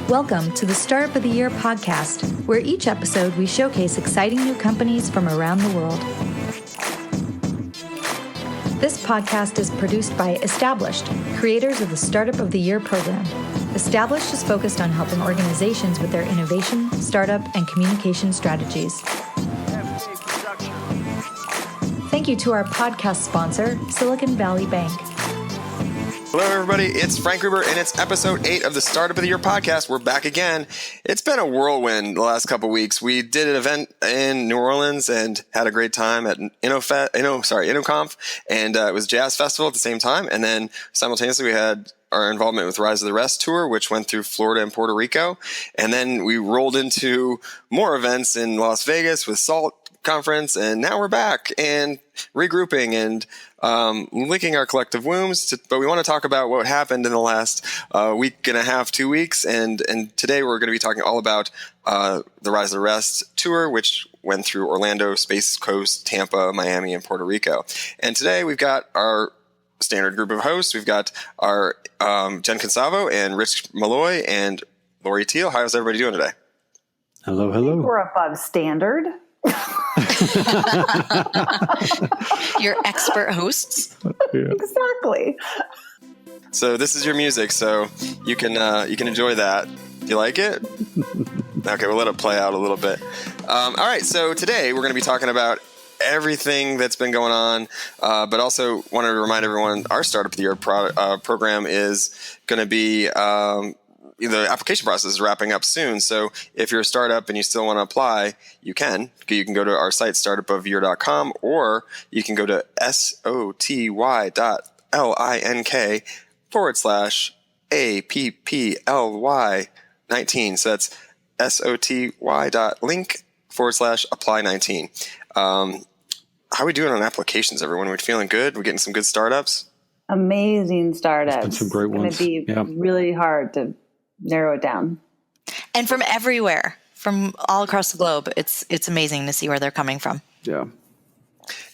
Welcome to the Startup of the Year podcast, where each episode we showcase exciting new companies from around the world. This podcast is produced by Established, creators of the Startup of the Year program. Established is focused on helping organizations with their innovation, startup, and communication strategies. Thank you to our podcast sponsor, Silicon Valley Bank. Hello, everybody. It's Frank Gruber, and it's episode 8 of the Startup of the Year podcast. We're back again. It's been a whirlwind the last couple of weeks. We did an event in New Orleans and had a great time at InnoConf, and it was Jazz Festival at the same time. And then simultaneously, we had our involvement with Rise of the Rest tour, which went through Florida and Puerto Rico. And then we rolled into more events in Las Vegas with SALT conference, and now we're back and regrouping and licking our collective wounds. But we want to talk about what happened in the last week and a half, 2 weeks, and today we're going to be talking all about the Rise of the Rest tour, which went through Orlando, Space Coast, Tampa, Miami, and Puerto Rico. And today we've got our standard group of hosts. We've got our Jen Consavo and Rich Malloy and Lori Teal. How's everybody doing today? Hello. We're above standard. Your expert hosts. Yeah. Exactly. So this is your music, so you can enjoy that. Do you like it? Okay, we'll let it play out a little bit. All right, so today we're going to be talking about everything that's been going on, but also wanted to remind everyone our Startup of the Year program is going to be the application process is wrapping up soon. So if you're a startup and you still want to apply, you can. You can go to our site, startupofyear.com, or you can go to soty.link/APPLY19. So that's soty.link/apply19. How are we doing on applications, everyone? We're feeling good? We're getting some good startups? Amazing startups. There's been some great ones. It's going to be really hard to narrow it down. And from everywhere, from all across the globe. It's amazing to see where they're coming from. Yeah.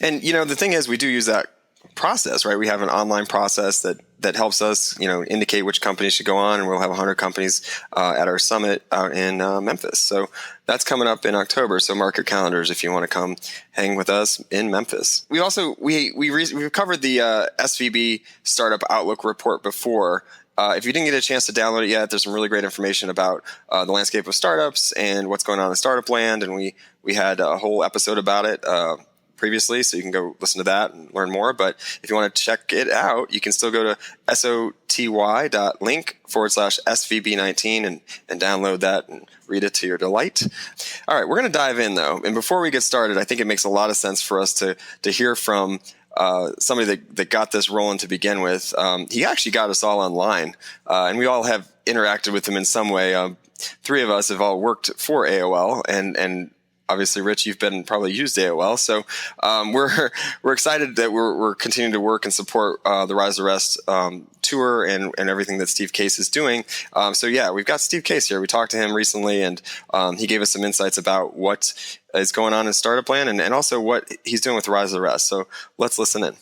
And, the thing is, we do use that process, right? We have an online process that helps us, indicate which companies should go on, and we'll have 100 companies at our summit out in Memphis. So that's coming up in October. So mark your calendars if you want to come hang with us in Memphis. We also we've covered the SVB Startup Outlook report before. If you didn't get a chance to download it yet, there's some really great information about the landscape of startups and what's going on in startup land. And we had a whole episode about it previously, so you can go listen to that and learn more. But if you want to check it out, you can still go to soty.link/SVB19 and download that and read it to your delight. All right, we're going to dive in, though. And before we get started, I think it makes a lot of sense for us to hear from somebody that got this rolling to begin with. He actually got us all online, and we all have interacted with him in some way. 3 of us have all worked for AOL, and obviously, Rich, you've probably used AOL. So we're excited that we're continuing to work and support the Rise of the Rest tour and everything that Steve Case is doing. So yeah, we've got Steve Case here. We talked to him recently, and he gave us some insights about what is going on in Startup Land and also what he's doing with the Rise of the Rest. So let's listen in.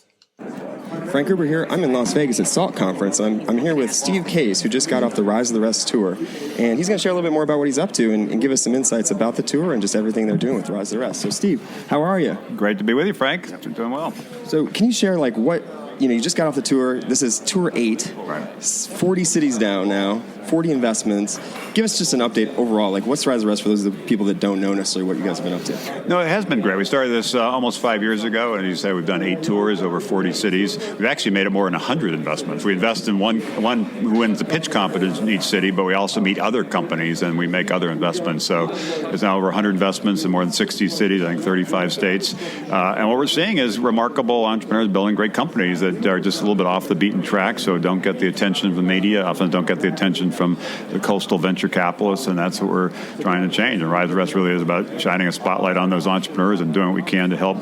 Frank Gruber here. I'm in Las Vegas at SALT Conference. I'm here with Steve Case, who just got off the Rise of the Rest tour. And he's going to share a little bit more about what he's up to and give us some insights about the tour and just everything they're doing with Rise of the Rest. So, Steve, how are you? Great to be with you, Frank. I'm doing well. So can you share, what, you just got off the tour. This is Tour 8. Right. 40 cities down now, 40 investments. Give us just an update overall. What's Rise of the Rest for those of the people that don't know necessarily what you guys have been up to? No, it has been great. We started this almost 5 years ago, and as you say, we've done 8 tours over 40 cities. We've actually made it more than 100 investments. We invest in one who wins the pitch competition in each city, but we also meet other companies, and we make other investments. So there's now over 100 investments in more than 60 cities, I think 35 states. And what we're seeing is remarkable entrepreneurs building great companies that are just a little bit off the beaten track, so don't get the attention of the media, often don't get the attention from the coastal venture capitalists, and that's what we're trying to change. And Rise of the Rest really is about shining a spotlight on those entrepreneurs and doing what we can to help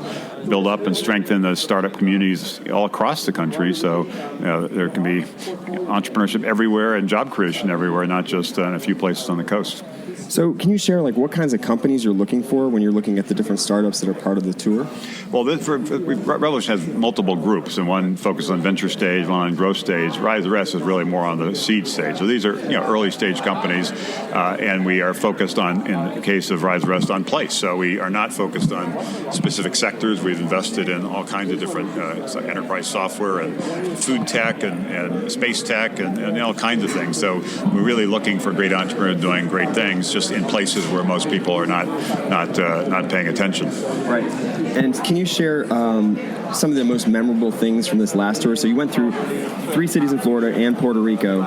build up and strengthen the startup communities all across the country. So there can be entrepreneurship everywhere and job creation everywhere, not just in a few places on the coast. So can you share what kinds of companies you're looking for when you're looking at the different startups that are part of the tour? Well, Revolution has multiple groups, and one focuses on venture stage, one on growth stage. Rise the Rest is really more on the seed stage. So these are early stage companies, and we are focused on, in the case of Rise the Rest, on place. So we are not focused on specific sectors. We've invested in all kinds of different enterprise software and food tech and space tech and all kinds of things. So we're really looking for great entrepreneurs doing great things, just in places where most people are not paying attention. Right. And can you share some of the most memorable things from this last tour? So you went through 3 cities in Florida and Puerto Rico.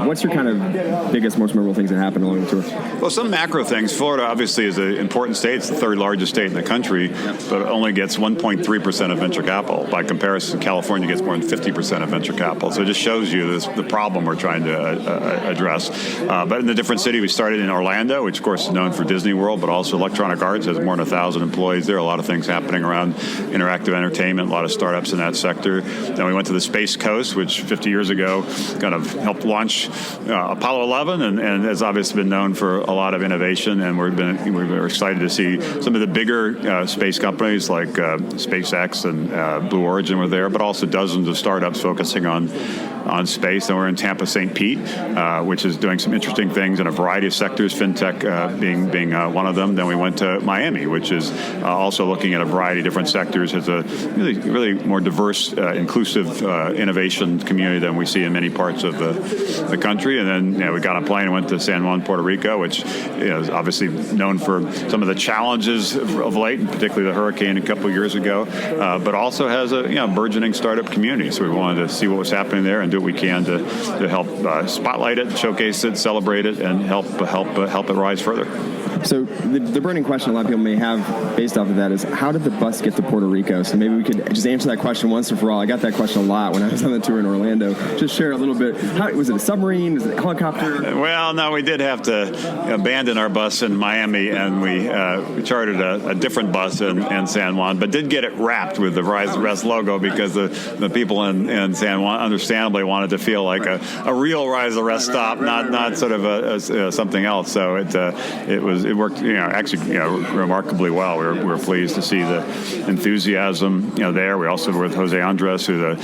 What's your kind of biggest, most memorable things that happened along the tour? Well, some macro things. Florida obviously is an important state. It's the 3rd largest state in the country, but it only gets 1.3% of venture capital. By comparison, California gets more than 50% of venture capital. So it just shows you the problem we're trying to address. But in the different city, we started in Orlando, which of course is known for Disney World, but also Electronic Arts has more than 1,000 employees. There are a lot of things happening around interactive entertainment, a lot of startups in that sector. Then we went to the Space Coast, which 50 years ago kind of helped launch Apollo 11, and has obviously been known for a lot of innovation. And we're excited to see some of the bigger space companies like SpaceX and Blue Origin were there, but also dozens of startups focusing on space. And we're in Tampa St. Pete, which is doing some interesting things in a variety of sectors, fintech being one of them. Then we went to Miami, which is also looking at a variety of different sectors. It's a really more diverse, inclusive innovation community than we see in many parts of the country. And then we got on a plane and went to San Juan, Puerto Rico, which is obviously known for some of the challenges of late, and particularly the hurricane a couple of years ago, but also has a burgeoning startup community. So we wanted to see what was happening there and do what we can to help spotlight it, showcase it, celebrate it, and help it rise further. So the burning question a lot of people may have based off of that is, how did the bus get to Puerto Rico? So maybe we could just answer that question once and for all. I got that question a lot when I was on the tour in Orlando. Just share a little bit. Was it a submarine? Was it a helicopter? Well, no, we did have to abandon our bus in Miami, and we chartered a different bus in San Juan, but did get it wrapped with the Rise the Rest logo because the people in San Juan understandably wanted to feel like a real Rise the Rest stop, not sort of something else. So it worked actually remarkably well. We were pleased to see the enthusiasm there. We also were with Jose Andres, who's a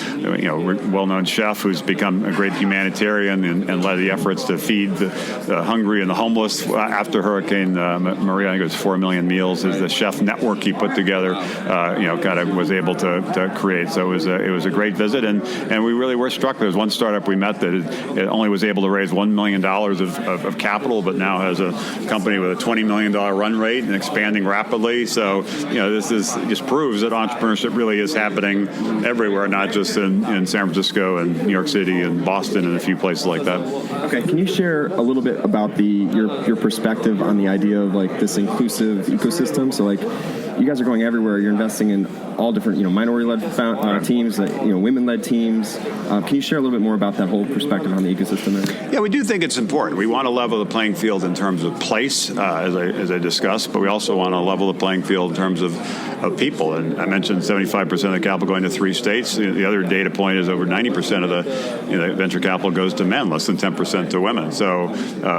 well-known chef who's become a great humanitarian and led the efforts to feed the hungry and the homeless after Hurricane Maria. I think it was 4 million meals. Is the chef network he put together, kind of was able to create. So it was a great visit, and we really were struck. There was one startup we met that it only was able to raise $1 million of capital, but now has a company with a $20 million run rate and expanding rapidly. So this just proves that entrepreneurship really is happening everywhere, not just in San Francisco and New York City and Boston and a few places like that. Okay, can you share a little bit about your perspective on the idea of this inclusive ecosystem? So you guys are going everywhere. You're investing in all different, minority-led teams, women-led teams. Can you share a little bit more about that whole perspective on the ecosystem there? Yeah, we do think it's important. We want to level the playing field in terms of place, as I discussed, but we also want to level the playing field in terms of people. And I mentioned 75% of the capital going to 3 states. The other data point is over 90% of the venture capital goes to men, less than 10% to women. So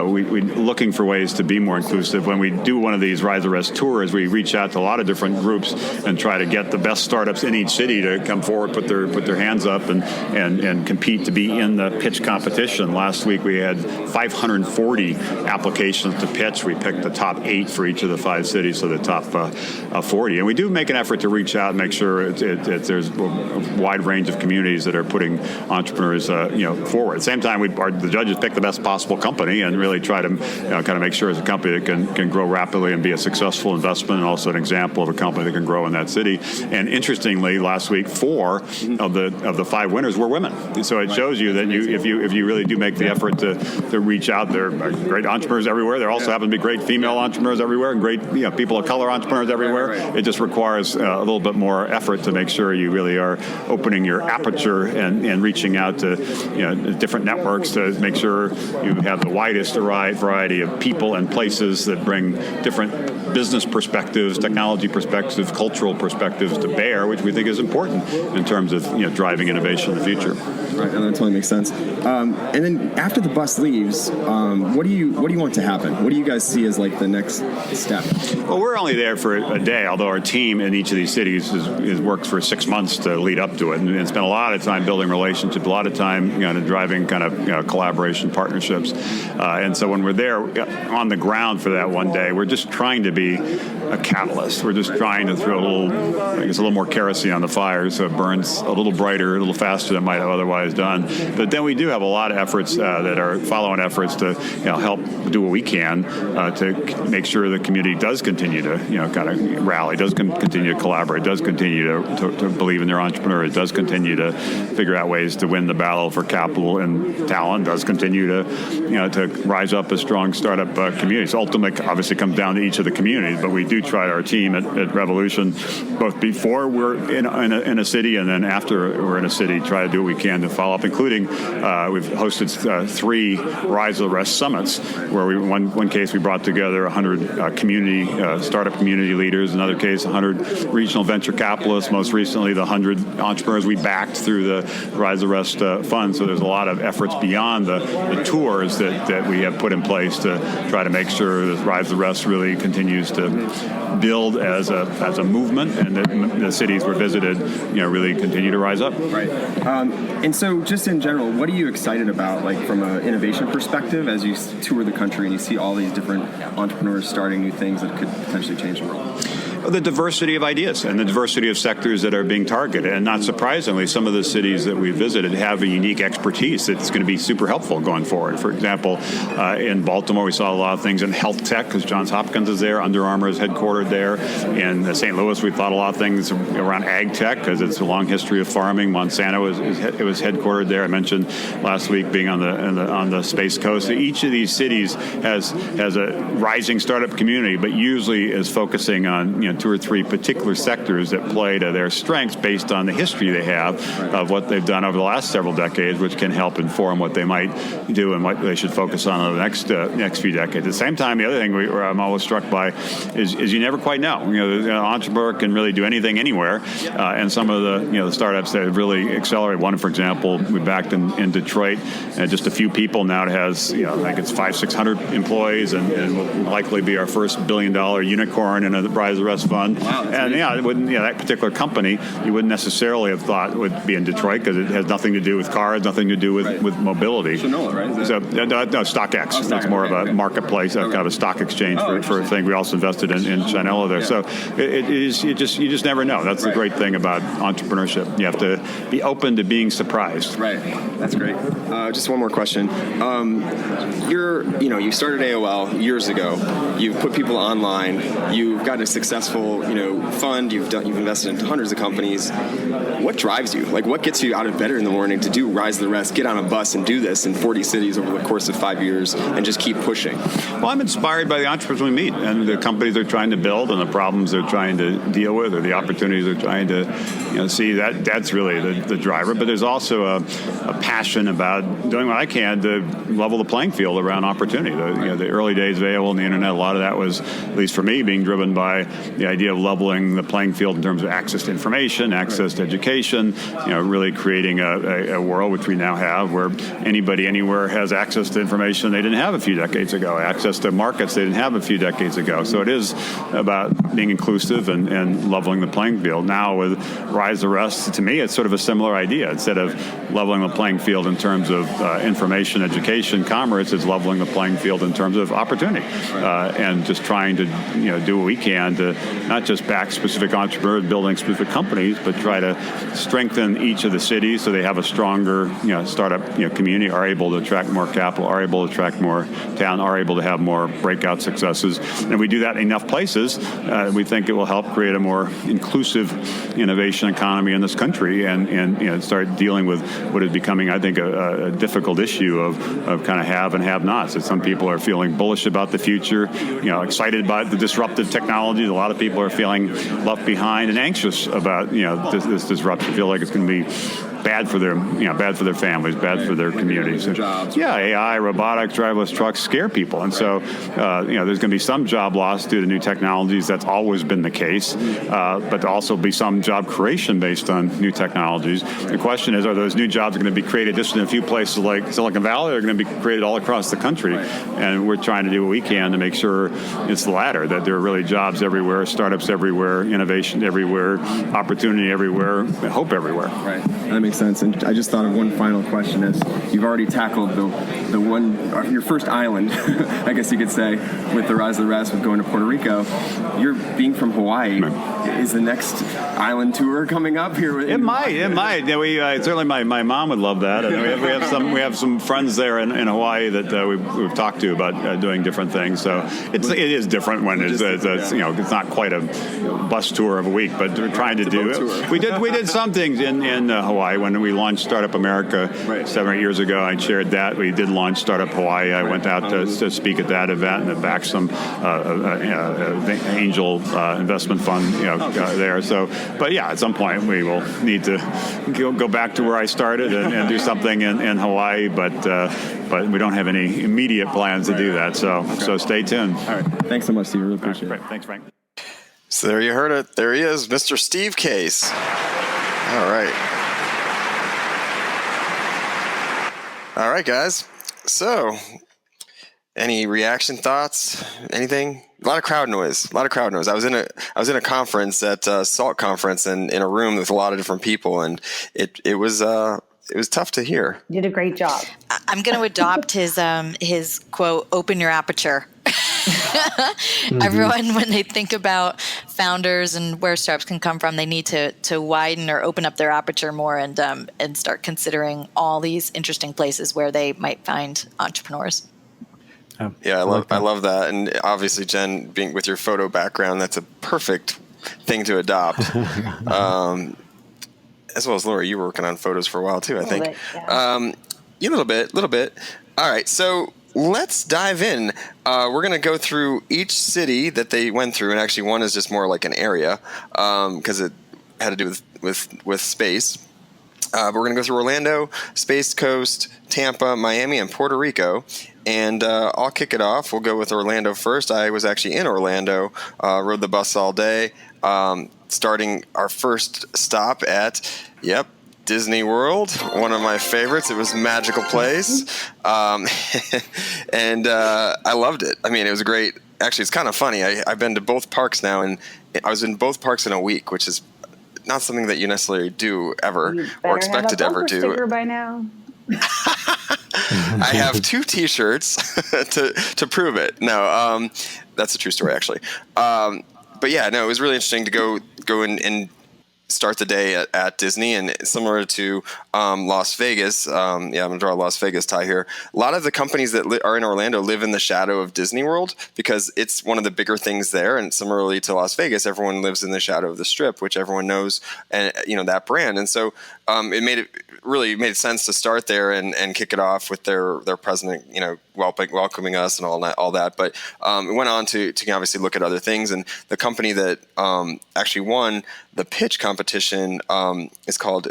we're looking for ways to be more inclusive. When we do one of these Rise the Rest tours, we reach out to a lot of different groups and try to get the best startups in each city to come forward, put their hands up and compete to be in the pitch competition. Last week we had 540 applications to pitch. We picked the top 8 for each of the 5 cities, so the top 40. And we do make an effort to reach out and make sure there's a wide range of communities that are putting entrepreneurs forward. At the same time, the judges pick the best possible company and really try to kind of make sure it's a company that can grow rapidly and be a successful investment, and also an example of a company that can grow in that city. And interestingly, last week 4 of the 5 winners were women. So it shows you that if you really do make the effort to reach out, there are great entrepreneurs everywhere. There also happen to be great female entrepreneurs everywhere and great people of color entrepreneurs everywhere. It just requires requires a little bit more effort to make sure you really are opening your aperture and reaching out to different networks to make sure you have the widest variety of people and places that bring different business perspectives, technology perspectives, cultural perspectives to bear, which we think is important in terms of driving innovation in the future. Right, and that totally makes sense. And then after the bus leaves, what do you want to happen? What do you guys see as like the next step? Well, we're only there for a day, although our team in each of these cities works for 6 months to lead up to it, and spend a lot of time building relationships, a lot of time driving kind of collaboration, partnerships, and so when we're there on the ground for that one day, we're just trying to be a catalyst. We're just trying to throw a little more kerosene on the fire so it burns a little brighter, a little faster than it might have otherwise done. But then we do have a lot of efforts that are follow-on efforts to help do what we can to make sure the community does continue to kind of rally, does continue to collaborate, does continue to believe in their entrepreneurs, does continue to figure out ways to win the battle for capital and talent, does continue to rise up a strong startup community. So ultimately, obviously, comes down to each of the communities, but we do try our team at Revolution, both before we're in a city and then after we're in a city, try to do what we can to follow up, including we've hosted 3 Rise of the Rest summits, where one case we brought together 100 startup community leaders, another case 100 regional venture capitalists, most recently the 100 entrepreneurs we backed through the Rise of the Rest fund. So there's a lot of efforts beyond the tours that we have put in place to try to make sure that Rise of the Rest really continues to build as a movement, and that the cities we're visited, really continue to rise up. Right. And so, just in general, what are you excited about, like from an innovation perspective, as you tour the country and you see all these different entrepreneurs starting new things that could potentially change the world? The diversity of ideas and the diversity of sectors that are being targeted. And not surprisingly, some of the cities that we visited have a unique expertise that's going to be super helpful going forward. For example, in Baltimore, we saw a lot of things in health tech because Johns Hopkins is there, Under Armour is headquartered there. In St. Louis, we thought a lot of things around ag tech because it's a long history of farming. Monsanto was headquartered there. I mentioned last week being on the Space Coast. So each of these cities has a rising startup community, but usually is focusing on 2 or 3 particular sectors that play to their strengths based on the history they have of what they've done over the last several decades, which can help inform what they might do and what they should focus on over the next few decades. At the same time, the other thing I'm always struck by is you never quite know. The entrepreneur can really do anything anywhere, and some of the startups that have really accelerated. One, for example, we backed in Detroit, and just a few people now. It has I think it's 500-600 employees, and will likely be our first $1 billion unicorn in a Rise of the Rest fund. Wow, and it wouldn't, that particular company you wouldn't necessarily have thought would be in Detroit because it has nothing to do with cars, nothing to do with mobility. Shinola, right? So no, StockX. That's more of a marketplace, kind of a stock exchange for a thing. We also invested in Shinola there. So you just never know. That's the great thing about entrepreneurship. You have to be open to being surprised. Right. That's great. Just one more question. You started AOL years ago. You've put people online. You've got a successful, fund. You've invested into hundreds of companies. What drives you? Like, what gets you out of bed in the morning to do Rise of the Rest, get on a bus and do this in 40 cities over the course of 5 years and just keep pushing? Well, I'm inspired by the entrepreneurs we meet and the companies they're trying to build and the problems they're trying to deal with or the opportunities they're trying to see. That's really the driver. But there's also a passion about doing what I can to level the playing field around opportunity. The early days of AOL and the internet, a lot of that was, at least for me, being driven by the idea of leveling the playing field in terms of access to information, access to education, really creating a world, which we now have, where anybody anywhere has access to information they didn't have a few decades ago, access to markets they didn't have a few decades ago. So it is about being inclusive and leveling the playing field. Now with Rise of the Rest, to me, it's sort of a similar idea. Instead of leveling the playing field in terms of information, education, commerce, it's leveling the playing field in terms of opportunity, and just trying to do what we can to not just back specific entrepreneurs building specific companies, but try to strengthen each of the cities so they have a stronger startup community, are able to attract more capital, are able to attract more talent, are able to have more breakout successes. And if we do that in enough places, we think it will help create a more inclusive innovation economy in this country and start dealing with what is becoming, I think, a difficult issue of kind of have and have nots. That some people are feeling bullish about the future, excited about the disruptive technologies. A lot lot of people are feeling left behind and anxious about this disruption. Feel like it's going to be bad for their families, bad for their communities. Yeah, AI, robotics, driverless trucks scare people, and so there's going to be some job loss due to new technologies. That's always been the case, but there'll also be some job creation based on new technologies. The question is, are those new jobs going to be created just in a few places like Silicon Valley, or are going to be created all across the country? And we're trying to do what we can to make sure it's the latter, that there are really jobs everywhere, startups everywhere, innovation everywhere, opportunity everywhere, hope everywhere. Right. That makes sense. And I just thought of one final question. As you've already tackled your first island, I guess you could say, with the Rise of the Rest, with going to Puerto Rico. You're being from Hawaii. Is the next island tour coming up here? It might. Yeah, we certainly my mom would love that. And we have some friends there in Hawaii that we've talked to about doing different things. So it is different when it's not quite a bus tour of a week, but we're trying to do it. We did some things in Hawaii when we launched Startup America 7 or 8 years ago. I shared that. We did launch Startup Hawaii. I went out to speak at that event and back some angel investment fund there. So, but yeah, at some point we will need to go back to where I started and do something in Hawaii. But we don't have any immediate plans to do that. So stay tuned. All right. Thanks so much, Steve. Really appreciate it. Thanks, Frank. So there you heard it. There he is, Mr. Steve Case. All right, guys. So, any reaction, thoughts, anything? A lot of crowd noise. I was in a conference at SALT conference and in a room with a lot of different people, and it was tough to hear. You did a great job. I'm going to adopt his quote, "Open your aperture." Everyone, when they think about founders and where startups can come from, they need to widen or open up their aperture more and start considering all these interesting places where they might find entrepreneurs. Yeah, I love that, and obviously, Jen, being with your photo background, that's a perfect thing to adopt. As well as Laura, you were working on photos for a while too, I think. A little bit. All right, so let's dive in. We're going to go through each city that they went through, and actually one is just more like an area because it had to do with space. But we're going to go through Orlando, Space Coast, Tampa, Miami, and Puerto Rico. And I'll kick it off. We'll go with Orlando first. I was actually in Orlando, rode the bus all day, starting our first stop at, Disney World, one of my favorites. It was a magical place. And I loved it. I mean, it was great. Actually, it's kind of funny. I've been to both parks now, and I was in both parks in a week, which is not something that you necessarily do ever or expected to ever do. Sticker by now. I have 2 T-shirts to prove it. No, that's a true story, actually. But yeah, no, it was really interesting to go and start the day at Disney, and similar to Las Vegas. I'm going to draw a Las Vegas tie here. A lot of the companies that are in Orlando live in the shadow of Disney World because it's one of the bigger things there. And similarly to Las Vegas, everyone lives in the shadow of the Strip, which everyone knows, and that brand. And so it really made sense to start there and kick it off with their president, welcoming us and all that. But it went on to obviously look at other things. And the company that actually won the pitch competition is called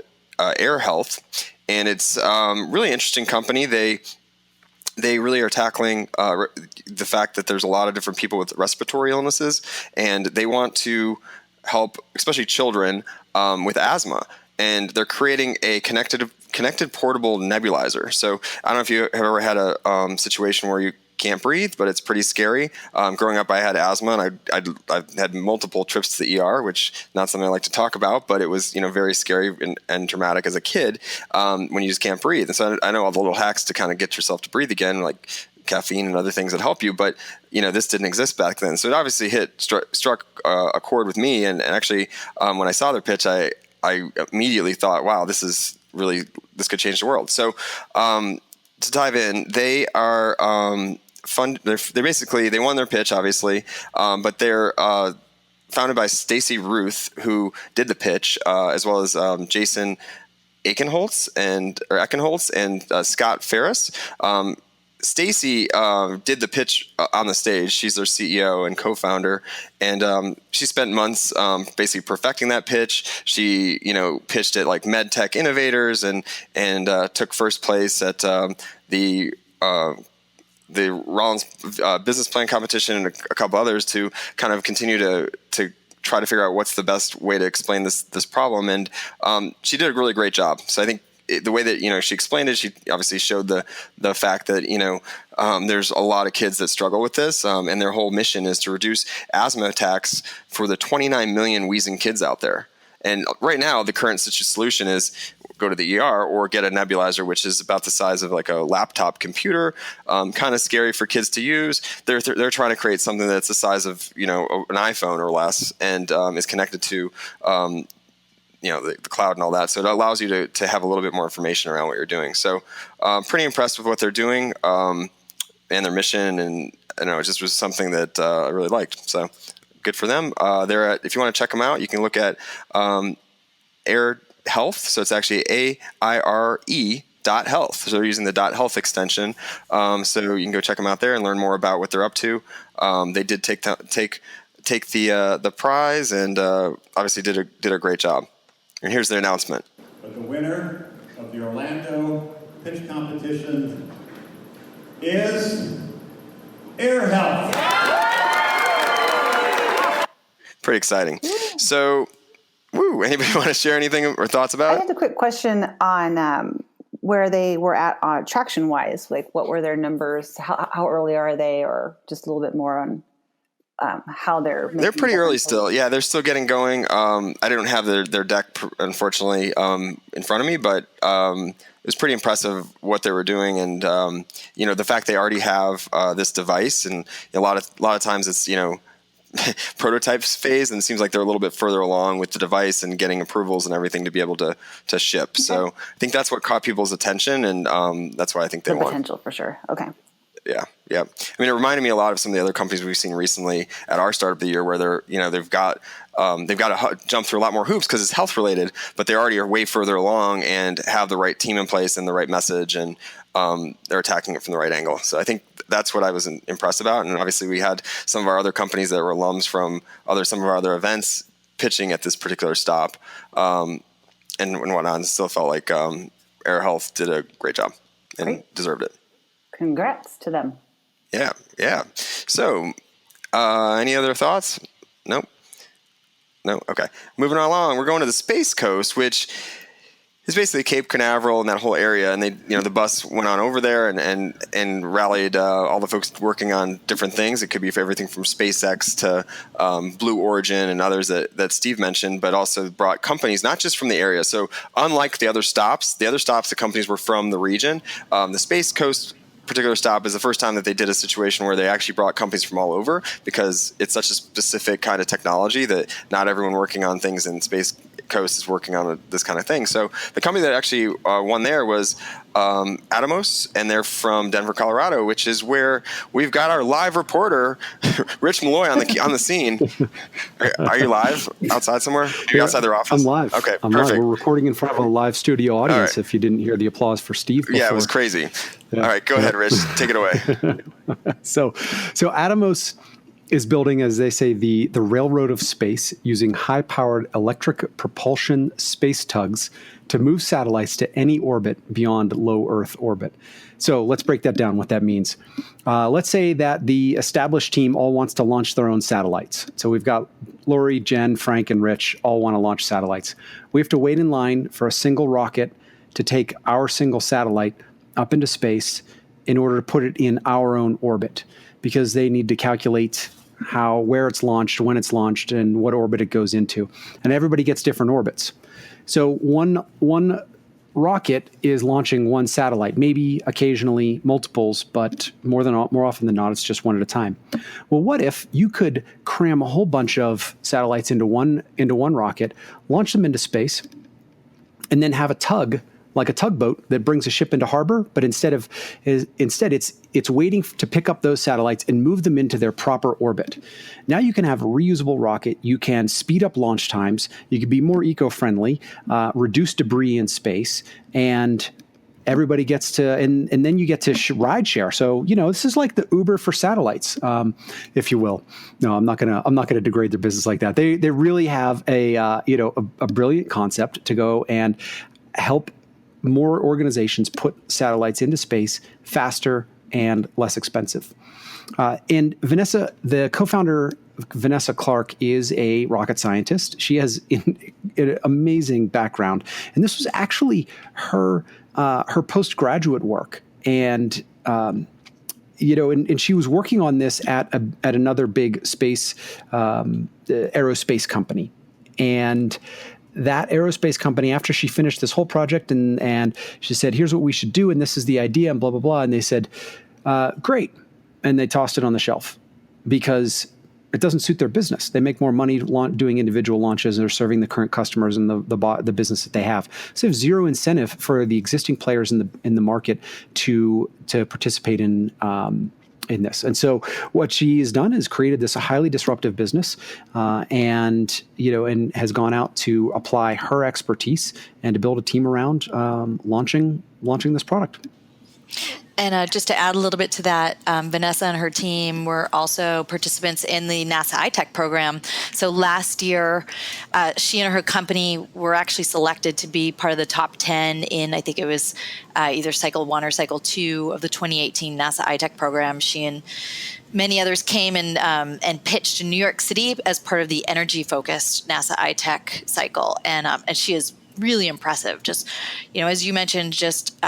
Air Health, and it's really interesting company. They really are tackling the fact that there's a lot of different people with respiratory illnesses, and they want to help, especially children with asthma. And they're creating a connected portable nebulizer. So I don't know if you have ever had a situation where you can't breathe, but it's pretty scary. Growing up, I had asthma, and I've had multiple trips to the ER, which not something I like to talk about, but it was very scary and traumatic as a kid when you just can't breathe. And so I know all the little hacks to kind of get yourself to breathe again, like caffeine and other things that help you, but this didn't exist back then. So it obviously struck a chord with me, and actually when I saw their pitch, I immediately thought, wow, this could change the world. So to dive in, they are they won their pitch, obviously, but they're founded by Stacy Ruth, who did the pitch, as well as Jason Eichenholz and Scott Ferris. Stacy did the pitch on the stage. She's their CEO and co-founder, and she spent months basically perfecting that pitch. She, pitched at like MedTech Innovators and took first place at the Rollins business plan competition and a couple others to kind of continue to try to figure out what's the best way to explain this problem. And she did a really great job. So I think the way that she explained it, she obviously showed the fact that there's a lot of kids that struggle with this, and their whole mission is to reduce asthma attacks for the 29 million wheezing kids out there. And right now, the current solution is go to the ER or get a nebulizer, which is about the size of like a laptop computer, kind of scary for kids to use. They're trying to create something that's the size of an iPhone or less, and is connected to the cloud and all that. So it allows you to have a little bit more information around what you're doing. So pretty impressed with what they're doing and their mission. And it just was something that I really liked. So good for them. They're if you want to check them out, you can look at Air Health. So it's actually AIRE.health. So they're using the .health extension. So you can go check them out there and learn more about what they're up to. They did take the prize and obviously did a great job. And here's their announcement. But the winner of the Orlando pitch competition is Air Health. Pretty exciting. So, anybody want to share anything or thoughts about it? I had a quick question on where they were at traction-wise. Like, what were their numbers? How early are they? Or just a little bit more on how they're pretty early still. Yeah, they're still getting going. I don't have their deck, unfortunately, in front of me, but it was pretty impressive what they were doing. And, the fact they already have this device, and a lot of times it's, prototypes phase, and it seems like they're a little bit further along with the device and getting approvals and everything to be able to ship. Okay. So I think that's what caught people's attention, and that's why I think they won. Potential for sure. Okay. Yeah. I mean, it reminded me a lot of some of the other companies we've seen recently at our startup of the year, where they've got to jump through a lot more hoops because it's health related, but they already are way further along and have the right team in place and the right message, and they're attacking it from the right angle. So I think that's what I was impressed about. And obviously, we had some of our other companies that were alums from some of our other events pitching at this particular stop, and whatnot. And still felt like Air Health did a great job and deserved it. Congrats to them. Yeah. So, any other thoughts? Nope. No? Okay. Moving on along, we're going to the Space Coast, which is basically Cape Canaveral and that whole area. And they, the bus went on over there and rallied all the folks working on different things. It could be for everything from SpaceX to Blue Origin and others that Steve mentioned, but also brought companies not just from the area. So unlike the other stops, the companies were from the region. The Space Coast particular stop is the first time that they did a situation where they actually brought companies from all over, because it's such a specific kind of technology that not everyone working on things in Space Coast is working on this kind of thing. So the company that actually won there was Atomos, and they're from Denver, Colorado, which is where we've got our live reporter, Rich Malloy, on the scene. Are you live outside somewhere? Are you outside their office? I'm live. Okay, I'm perfect. Live. We're recording in front of a live studio audience. Right. If you didn't hear the applause for Steve before. Yeah, it was crazy. Yeah. All right, go ahead, Rich. Take it away. So Atomos is building, as they say, the railroad of space, using high-powered electric propulsion space tugs to move satellites to any orbit beyond low Earth orbit. So let's break that down, what that means. Let's say that the established team all wants to launch their own satellites. So we've got Lori, Jen, Frank, and Rich all want to launch satellites. We have to wait in line for a single rocket to take our single satellite up into space in order to put it in our own orbit, because they need to calculate where it's launched, when it's launched, and what orbit it goes into. And everybody gets different orbits. So one rocket is launching one satellite, maybe occasionally multiples, but more often than not, it's just one at a time. Well, what if you could cram a whole bunch of satellites into one rocket, launch them into space, and then have a tug, like a tugboat, that brings a ship into harbor, but instead it's waiting to pick up those satellites and move them into their proper orbit. Now you can have a reusable rocket. You can speed up launch times. You can be more eco-friendly, reduce debris in space, and everybody gets to, and then you get to ride share. So, this is like the Uber for satellites, if you will. No, I'm not gonna degrade their business like that. They really have a brilliant concept to go and help more organizations put satellites into space faster and less expensive. And Vanessa, the co-founder, Vanessa Clark, is a rocket scientist. She has an amazing background, and this was actually her postgraduate work. And and she was working on this at another big space aerospace company, and that aerospace company, after she finished this whole project and she said, here's what we should do, and this is the idea, and blah, blah, blah. And they said, great. And they tossed it on the shelf because it doesn't suit their business. They make more money doing individual launches, and they're serving the current customers and the business that they have. So they have zero incentive for the existing players in the market to participate in this. And so what she has done is created this highly disruptive business, and has gone out to apply her expertise and to build a team around launching this product. And just to add a little bit to that, Vanessa and her team were also participants in the NASA iTech program. So last year, she and her company were actually selected to be part of the top 10 in, I think it was either Cycle 1 or Cycle 2 of the 2018 NASA iTech program. She and many others came and pitched in New York City as part of the energy-focused NASA iTech cycle. And she is really impressive. Just, as you mentioned, just,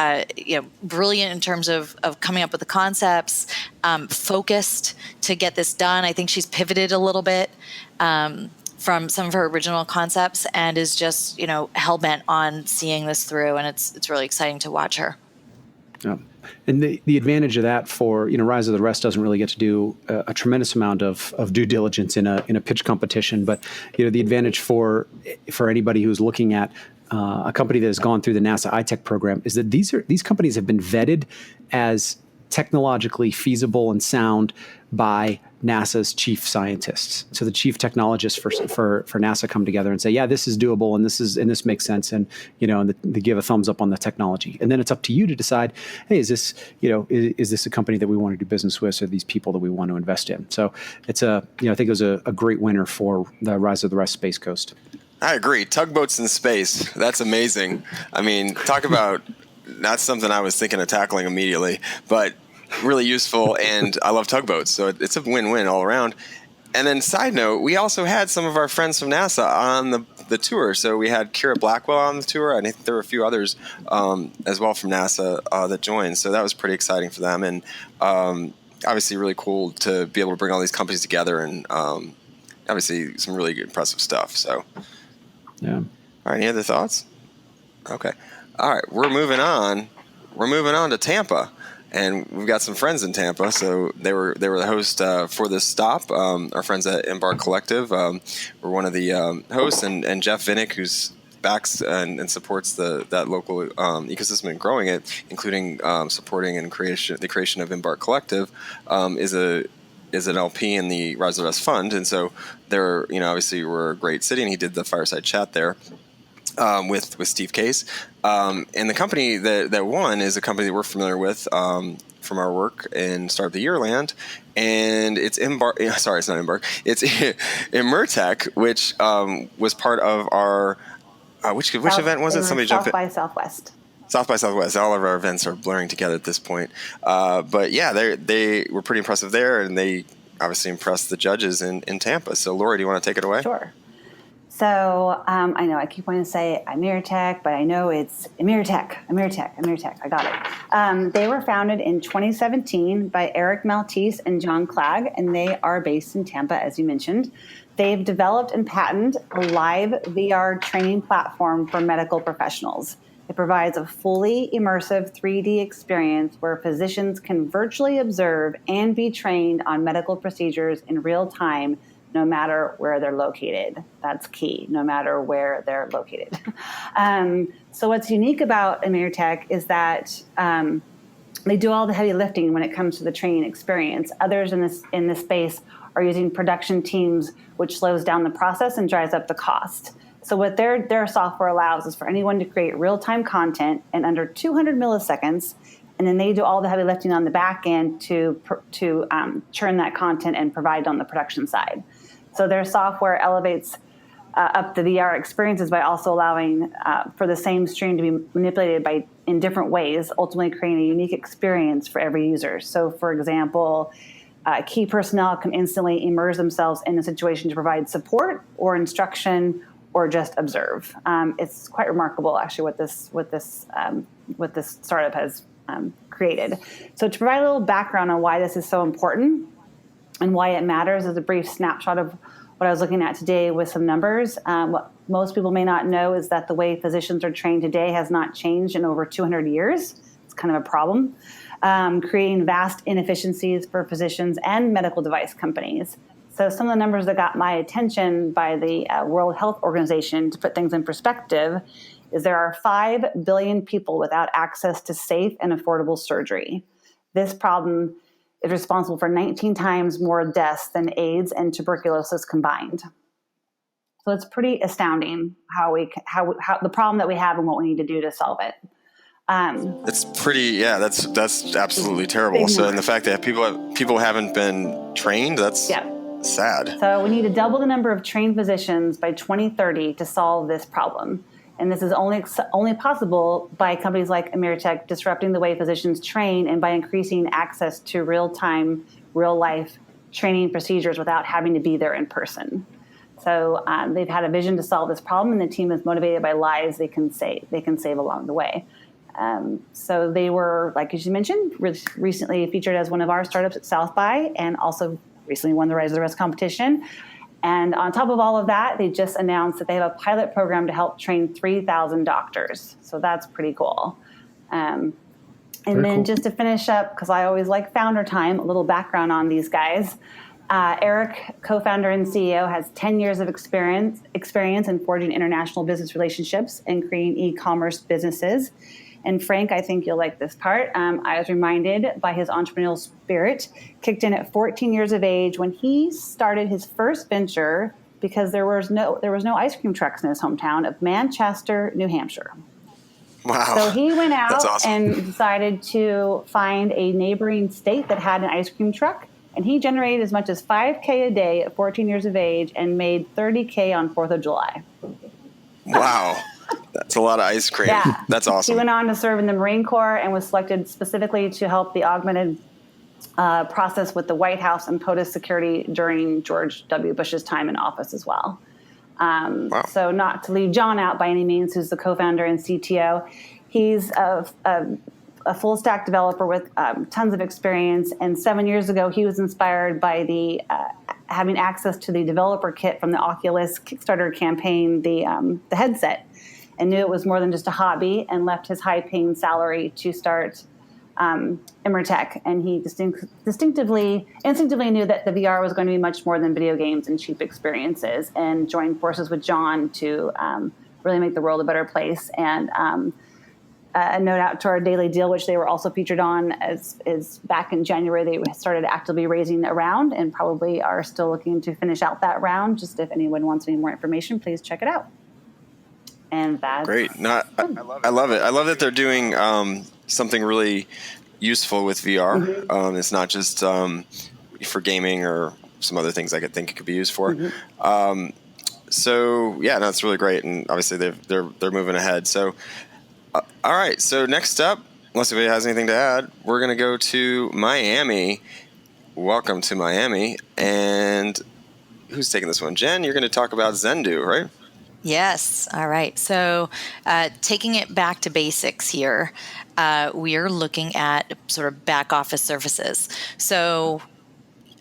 brilliant in terms of coming up with the concepts, focused to get this done. I think she's pivoted a little bit from some of her original concepts and is just, hell-bent on seeing this through. And it's really exciting to watch her. Yeah. And the advantage of that for, Rise of the Rest doesn't really get to do a tremendous amount of due diligence in a pitch competition. But, the advantage for anybody who's looking at a company that has gone through the NASA iTech program is that these companies have been vetted as technologically feasible and sound by NASA's chief scientists. So the chief technologists for NASA come together and say, yeah, this is doable, and this makes sense, and they give a thumbs up on the technology. And then it's up to you to decide, hey, is this a company that we want to do business with, or these people that we want to invest in? So it's I think it was a great winner for the Rise of the Rest Space Coast. I agree. Tugboats in space. That's amazing. I mean, talk about, that's something I was thinking of tackling immediately, but really useful. And I love tugboats. So it's a win-win all around. And then side note, we also had some of our friends from NASA on the tour. So we had Kira Blackwell on the tour, and I think there were a few others as well from NASA that joined. So that was pretty exciting for them. And obviously really cool to be able to bring all these companies together, and obviously some really impressive stuff. So. Yeah. All right. Any other thoughts? Okay. All right. We're moving on. We're moving on to Tampa, and we've got some friends in Tampa. So they were the host for this stop. Our friends at Embark Collective were one of the hosts, and Jeff Vinnick, who's backs and supports that local ecosystem and growing it, including supporting and the creation of Embark Collective, is an LP in the Rise of the Rest Fund. And so they're, obviously we're a great city, and he did the fireside chat there with Steve Case. And the company that won is a company that we're familiar with from our work in Start of the Year land. And it's sorry, it's not Embark. It's Emertech, which was part of our, which event was it? Somebody jump in. South by Southwest. South by Southwest. All of our events are blurring together at this point. But yeah, they were pretty impressive there, and they obviously impressed the judges in Tampa. So Lori, do you want to take it away? Sure. So I know I keep wanting to say Emertech, but I know it's Emertech. I got it. They were founded in 2017 by Eric Maltese and John Clegg, and they are based in Tampa, as you mentioned. They've developed and patented a live VR training platform for medical professionals. It provides a fully immersive 3D experience where physicians can virtually observe and be trained on medical procedures in real time, no matter where they're located. That's key, no matter where they're located. So what's unique about Emertech is that they do all the heavy lifting when it comes to the training experience. Others in this space are using production teams, which slows down the process and drives up the cost. So what their software allows is for anyone to create real-time content in under 200 milliseconds, and then they do all the heavy lifting on the back end to churn that content and provide it on the production side. So their software elevates up the VR experiences by also allowing for the same stream to be manipulated in different ways, ultimately creating a unique experience for every user. So, for example, key personnel can instantly immerse themselves in a situation to provide support or instruction or just observe. It's quite remarkable, actually, what this startup has created. So, to provide a little background on why this is so important and why it matters, is a brief snapshot of what I was looking at today with some numbers. What most people may not know is that the way physicians are trained today has not changed in over 200 years. It's kind of a problem, creating vast inefficiencies for physicians and medical device companies. So some of the numbers that got my attention by the World Health Organization, to put things in perspective, is there are 5 billion people without access to safe and affordable surgery. This problem is responsible for 19 times more deaths than AIDS and tuberculosis combined. So it's pretty astounding how the problem that we have and what we need to do to solve it. It's pretty, that's absolutely terrible. So, and the fact that people haven't been trained, that's sad. So we need to double the number of trained physicians by 2030 to solve this problem. And this is only possible by companies like Ameritech disrupting the way physicians train and by increasing access to real-time, real-life training procedures without having to be there in person. So they've had a vision to solve this problem, and the team is motivated by lives they can save along the way. So they were, like you mentioned, recently featured as one of our startups at South by, and also recently won the Rise of the Rest competition. And on top of all of that, they just announced that they have a pilot program to help train 3,000 doctors. So that's pretty cool. And then just to finish up, because I always like founder time, a little background on these guys. Eric, co-founder and CEO, has 10 years of experience in forging international business relationships and creating e-commerce businesses. And Frank, I think you'll like this part. I was reminded by his entrepreneurial spirit, kicked in at 14 years of age when he started his first venture because there was no ice cream trucks in his hometown of Manchester, New Hampshire. Wow. So he went out awesome. and decided to find a neighboring state that had an ice cream truck. And he generated as much as $5K a day at 14 years of age and made $30K on 4th of July. Wow. That's a lot of ice cream. Yeah. That's awesome. He went on to serve in the Marine Corps and was selected specifically to help the augmented process with the White House and POTUS security during George W. Bush's time in office as well. Wow. So not to leave John out by any means, who's the co-founder and CTO. He's a full stack developer with tons of experience. And 7 years ago, he was inspired by the having access to the developer kit from the Oculus Kickstarter campaign, the headset, and knew it was more than just a hobby, and left his high-paying salary to start Ameritech. And he instinctively knew that the VR was going to be much more than video games and cheap experiences, and joined forces with John to really make the world a better place. And a note out to our daily deal, which they were also featured on, is back in January, they started actively raising a round and probably are still looking to finish out that round. Just if anyone wants any more information, please check it out. And that's great. No, I love it. I love that they're doing something really useful with VR. Mm-hmm. It's not just for gaming or some other things I could think it could be used for. Mm-hmm. So yeah, no, it's really great, and obviously they're moving ahead. So all right. So next up, unless anybody has anything to add, we're going to go to Miami. Welcome to Miami. And who's taking this one? Jen, you're going to talk about Zendu, right? Yes. All right. So taking it back to basics here, we are looking at sort of back office services. So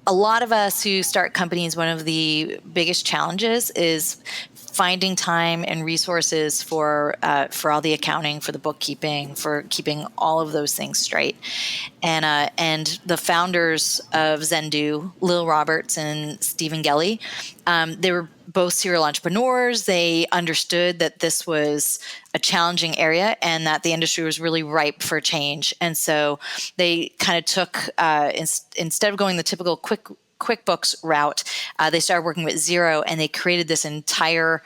a lot of us who start companies, one of the biggest challenges is finding time and resources for all the accounting, for the bookkeeping, for keeping all of those things straight. And the founders of Zendu, Lil Roberts and Stephen Gelly, they were both serial entrepreneurs. They understood that this was a challenging area and that the industry was really ripe for change. And so they kind of took, instead of going the typical quick QuickBooks route, they started working with Xero, and they created this entire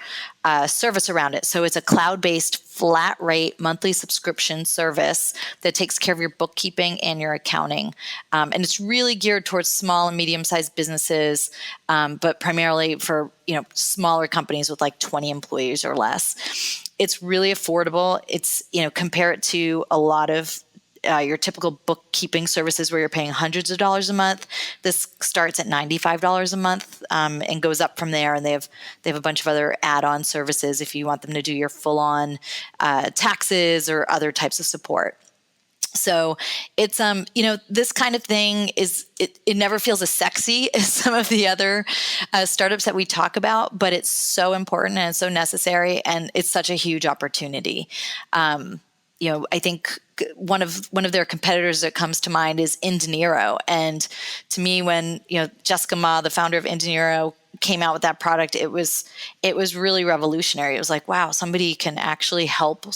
service around it. So it's a cloud-based flat rate monthly subscription service that takes care of your bookkeeping and your accounting. And it's really geared towards small and medium-sized businesses, but primarily for smaller companies with like 20 employees or less. It's really affordable. It's, compare it to a lot of your typical bookkeeping services where you're paying hundreds of dollars a month. This starts at $95 a month and goes up from there. And they have a bunch of other add-on services if you want them to do your full-on taxes or other types of support. So it's, this kind of thing it never feels as sexy as some of the other startups that we talk about, but it's so important and it's so necessary, and it's such a huge opportunity. I think one of their competitors that comes to mind is inaugural. And to me, when Jessica Ma, the founder of inaugural, came out with that product, it was really revolutionary. It was like, wow, somebody can actually help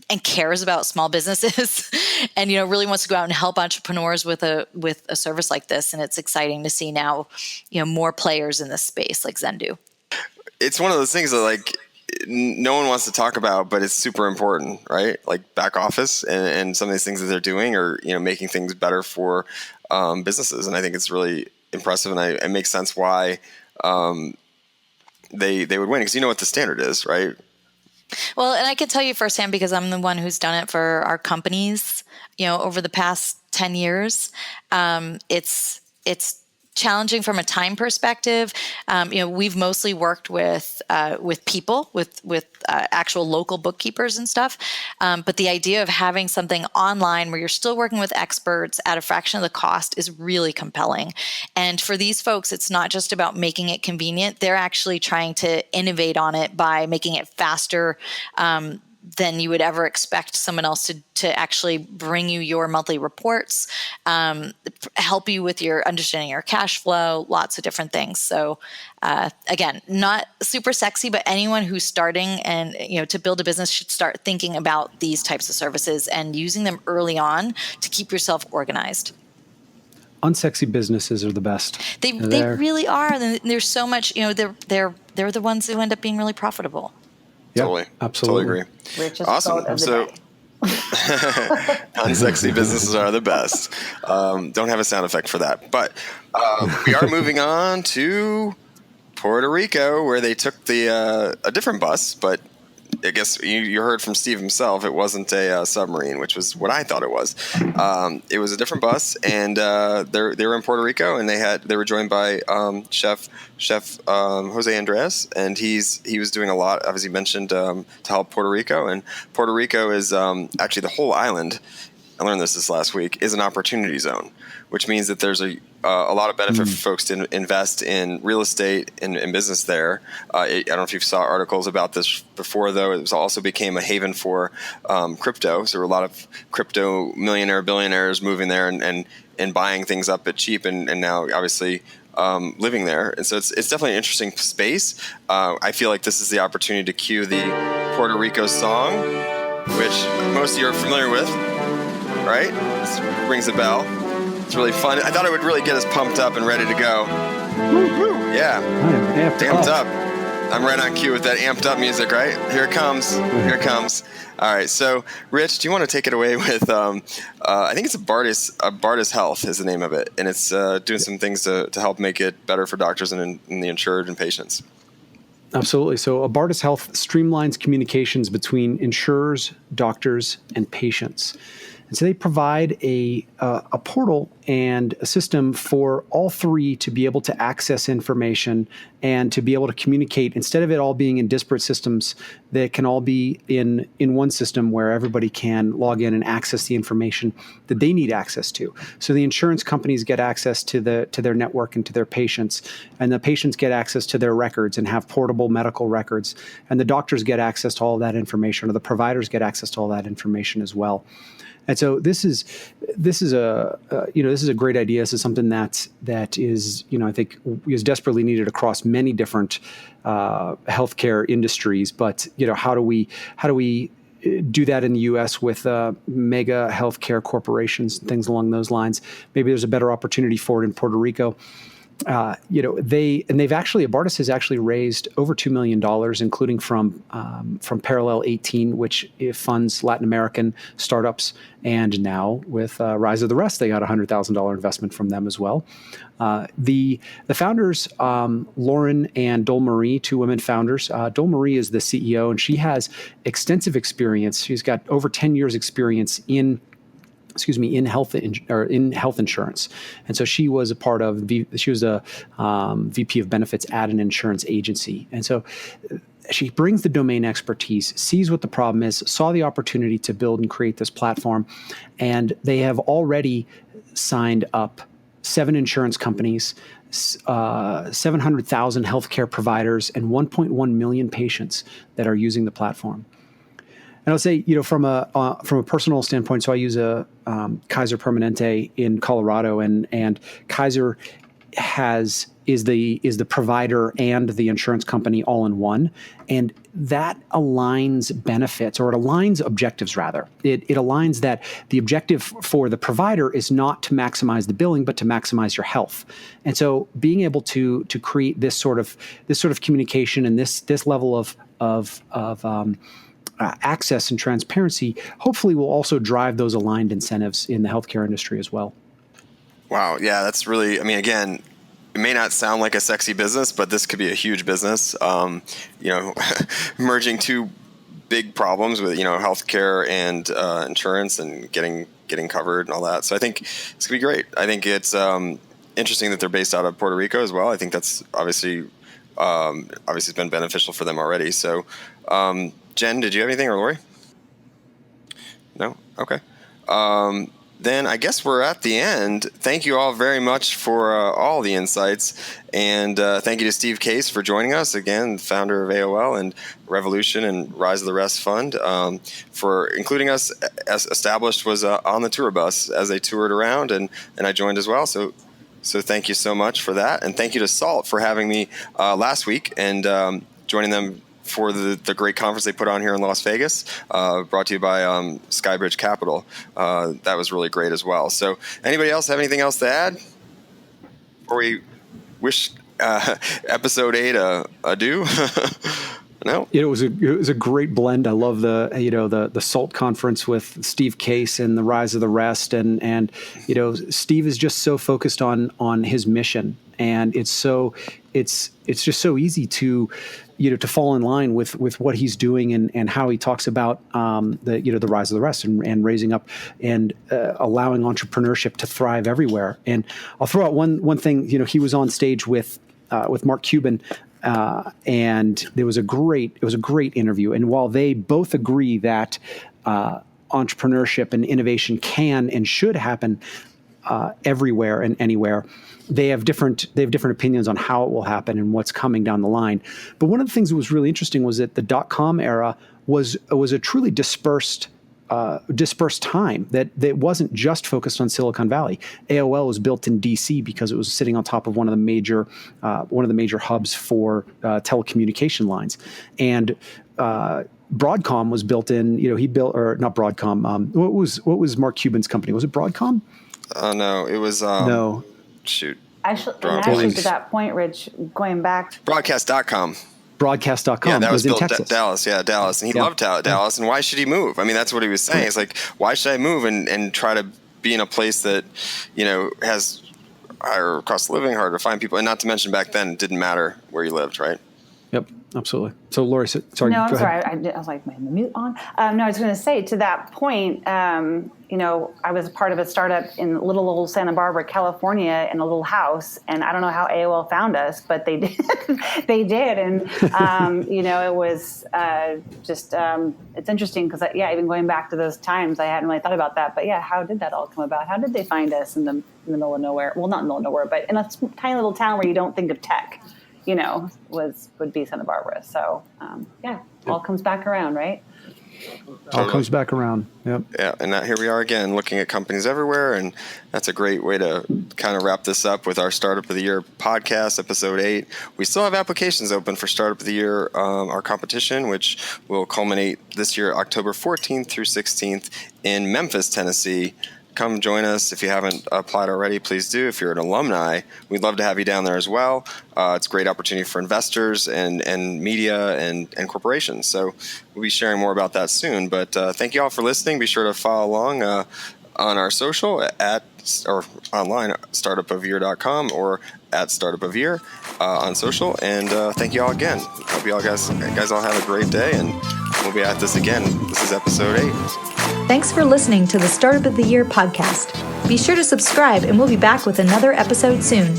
and cares about small businesses, and really wants to go out and help entrepreneurs with a service like this. And it's exciting to see now, more players in this space like Zendu. It's one of those things that no one wants to talk about, but it's super important, right? Like back office and some of these things that they're doing are, making things better for businesses. And I think it's really impressive, and it makes sense why they would win, because you know what the standard is, right? Well, and I can tell you firsthand because I'm the one who's done it for our companies, over the past 10 years. It's challenging from a time perspective. We've mostly worked with people, with actual local bookkeepers and stuff. But the idea of having something online where you're still working with experts at a fraction of the cost is really compelling. And for these folks, it's not just about making it convenient. They're actually trying to innovate on it by making it faster than you would ever expect someone else to actually bring you your monthly reports, help you with your understanding your cash flow, lots of different things. So again, not super sexy, but anyone who's starting and to build a business should start thinking about these types of services and using them early on to keep yourself organized. Unsexy businesses are the best. They really are. And there's so much, they're the ones who end up being really profitable. Yeah, totally. Absolutely. Totally agree. Richest Awesome. quote of the So, day. unsexy businesses are the best. Don't have a sound effect for that. But we are moving on to Puerto Rico, where they took a different bus, but I guess you heard from Steve himself, it wasn't a submarine, which was what I thought it was. It was a different bus, and they were in Puerto Rico, and they were joined by Chef Jose Andres, and he was doing a lot, as he mentioned, to help Puerto Rico. And Puerto Rico is actually the whole island. I learned this last week, is an opportunity zone, which means that there's a lot of benefit for folks to invest in real estate and business there. I don't know if you saw articles about this before, though. It also became a haven for crypto. So there were a lot of crypto billionaires moving there and buying things up at cheap, and now obviously living there. And so it's definitely an interesting space. I feel like this is the opportunity to cue the Puerto Rico song, which most of you are familiar with. Right? This rings a bell. It's really fun. I thought it would really get us pumped up and ready to go. Woo-hoo. Yeah. Amped up. I'm right on cue with that amped up music, right? Here it comes. Here it comes. All right. So, Rich, do you want to take it away with, I think it's Bardis Health is the name of it. And it's doing some things to help make it better for doctors and the insured and patients. Absolutely. So Bardis Health streamlines communications between insurers, doctors, and patients. And so they provide a portal and a system for all three to be able to access information and to be able to communicate. Instead of it all being in disparate systems, they can all be in one system where everybody can log in and access the information that they need access to. So the insurance companies get access to their network and to their patients, and the patients get access to their records and have portable medical records, and the doctors get access to all that information, or the providers get access to all that information as well. And so this is a great idea. This is something that is, I think is desperately needed across many different healthcare industries. But how do we do that in the U.S. with mega healthcare corporations and things along those lines? Maybe there's a better opportunity for it in Puerto Rico. Abartis has actually raised over $2 million, including from Parallel 18, which funds Latin American startups, and now with Rise of the Rest, they got a $100,000 investment from them as well. The founders, Lauren and Dole Marie, two women founders. Dole Marie is the CEO, and she has extensive experience. She's got over 10 years experience in health insurance, and so she was a part of. She was a VP of benefits at an insurance agency, and so she brings the domain expertise, sees what the problem is, saw the opportunity to build and create this platform, and they have already signed up 7 insurance companies, 700,000 healthcare providers, and 1.1 million patients that are using the platform. And I'll say, from a personal standpoint, so I use a Kaiser Permanente in Colorado, and Kaiser is the provider and the insurance company all in one, and that aligns benefits, or it aligns objectives rather. It aligns that the objective for the provider is not to maximize the billing, but to maximize your health. And so, being able to create this sort of communication and this level of access and transparency, hopefully will also drive those aligned incentives in the healthcare industry as well. Wow. Yeah, that's really, again, it may not sound like a sexy business, but this could be a huge business. Merging two big problems with, healthcare and insurance and getting covered and all that. So I think it's going to be great. I think it's interesting that they're based out of Puerto Rico as well. I think that's obviously it's been beneficial for them already. So, Jen, did you have anything, or Lori? No? Okay. Then I guess we're at the end. Thank you all very much for all the insights. And thank you to Steve Case for joining us, again, founder of AOL and Revolution and Rise of the Rest Fund, for including us. As Established was on the tour bus as they toured around, and I joined as well. So thank you so much for that. And thank you to Salt for having me last week and joining them for the great conference they put on here in Las Vegas, brought to you by Skybridge Capital. That was really great as well. So anybody else have anything else to add? Or we wish episode 8 adieu? No? It was a great blend. I love the SALT conference with Steve Case and the Rise of the Rest, and Steve is just so focused on his mission, and it's just so easy to fall in line with what he's doing and how he talks about the Rise of the Rest and raising up and allowing entrepreneurship to thrive everywhere. And I'll throw out one thing. He was on stage with Mark Cuban. And it was a great interview. And while they both agree that entrepreneurship and innovation can and should happen everywhere and anywhere, they have different opinions on how it will happen and what's coming down the line. But one of the things that was really interesting was that the .com era was a truly dispersed time that wasn't just focused on Silicon Valley. AOL was built in DC because it was sitting on top of one of the major hubs for telecommunication lines, and Broadcom was built in. Not Broadcom. What was Mark Cuban's company? Was it Broadcom? No, it was no. Shoot. Actually, to that point, Rich, going back, Broadcast.com. Broadcast.com. Yeah, that was in built Texas. Dallas. Yeah, Dallas. And he loved Dallas. And why should he move? That's what he was saying. It's like, why should I move and try to be in a place that, has higher cost of living, harder to find people? And not to mention back then, it didn't matter where you lived, right? Yep, absolutely. So, Lori, sorry. No, I'm sorry. I was like, my mute on? No, I was going to say, to that point, I was part of a startup in little old Santa Barbara, California, in a little house, and I don't know how AOL found us, but they did. They did, and it was it's interesting because even going back to those times, I hadn't really thought about that. But yeah, how did that all come about? How did they find us in the middle of nowhere? Well, not in the middle of nowhere, but in a tiny little town where you don't think of tech. Would be Santa Barbara. So, all comes back around, right? All comes back around. Yep. Yeah, and here we are again, looking at companies everywhere, and that's a great way to kind of wrap this up with our Startup of the Year podcast, episode 8. We still have applications open for Startup of the Year, our competition, which will culminate this year, October 14th through 16th in Memphis, Tennessee. come join us. If you haven't applied already, please do. If you're an alumni, we'd love to have you down there as well. It's a great opportunity for investors and media and corporations. So we'll be sharing more about that soon. But thank you all for listening. Be sure to follow along on our social or online, startupofyear.com or at startupofyear on social. And thank you all again. Hope you all guys all have a great day, and we'll be at this again. This is episode 8. Thanks for listening to the Startup of the Year podcast. Be sure to subscribe, and we'll be back with another episode soon.